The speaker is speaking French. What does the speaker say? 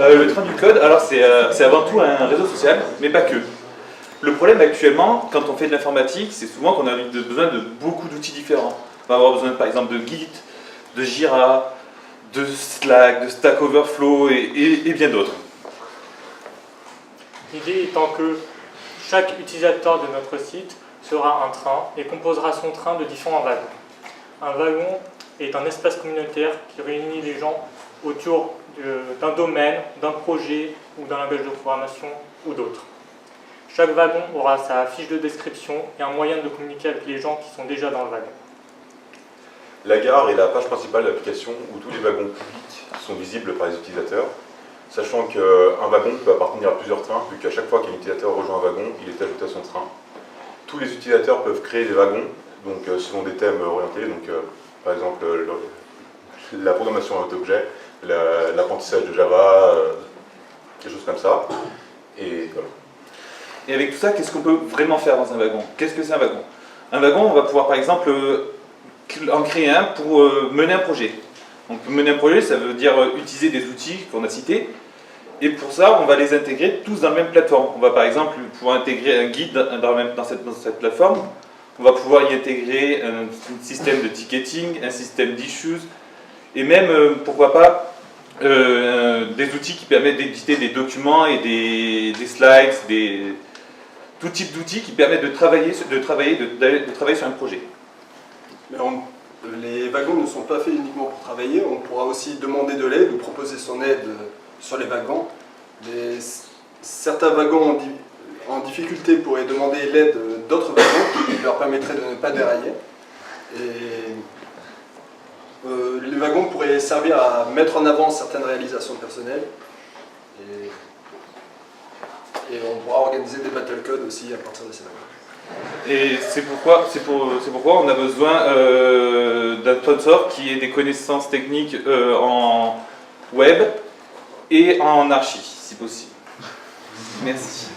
Le train du code, alors c'est avant tout un réseau social, mais pas que. Le problème actuellement, quand on fait de l'informatique, c'est souvent qu'on a besoin de beaucoup d'outils différents. On va avoir besoin par exemple de Git, de Jira, de Slack, de Stack Overflow et bien d'autres. L'idée étant que chaque utilisateur de notre site sera un train et composera son train de différents wagons. Un wagon est un espace communautaire qui réunit les gens autour d'un domaine, d'un projet ou d'un langage de programmation ou d'autres. Chaque wagon aura sa fiche de description et un moyen de communiquer avec les gens qui sont déjà dans le wagon. La gare est la page principale de l'application où tous les wagons publics sont visibles par les utilisateurs, sachant qu'un wagon peut appartenir à plusieurs trains, vu qu'à chaque fois qu'un utilisateur rejoint un wagon, il est ajouté à son train. Tous les utilisateurs peuvent créer des wagons, donc selon des thèmes orientés, donc par exemple la programmation à objet, l'apprentissage de Java, quelque chose comme ça. Et voilà. Et avec tout ça, qu'est-ce qu'on peut vraiment faire dans un wagon? Qu'est-ce que c'est un wagon? Un wagon, on va pouvoir par exemple en créer un pour mener un projet. Donc mener un projet, ça veut dire utiliser des outils qu'on a cités. Et pour ça, on va les intégrer tous dans la même plateforme. On va par exemple pouvoir intégrer un guide dans cette plateforme. On va pouvoir y intégrer un système de ticketing, un système d'issues, et même, pourquoi pas, des outils qui permettent d'éditer des documents et des slides, tout type d'outils qui permettent de travailler sur un projet. Mais les wagons ne sont pas faits uniquement pour travailler, on pourra aussi demander de l'aide ou proposer son aide sur les wagons. Certains wagons en difficulté pourraient demander l'aide d'autres wagons qui leur permettraient de ne pas dérailler. Les wagons pourraient servir à mettre en avant certaines réalisations personnelles. Et on pourra organiser des battle codes aussi à partir de ces wagons. Et c'est pourquoi on a besoin d'un sponsor qui ait des connaissances techniques en web et en archi, si possible. Merci.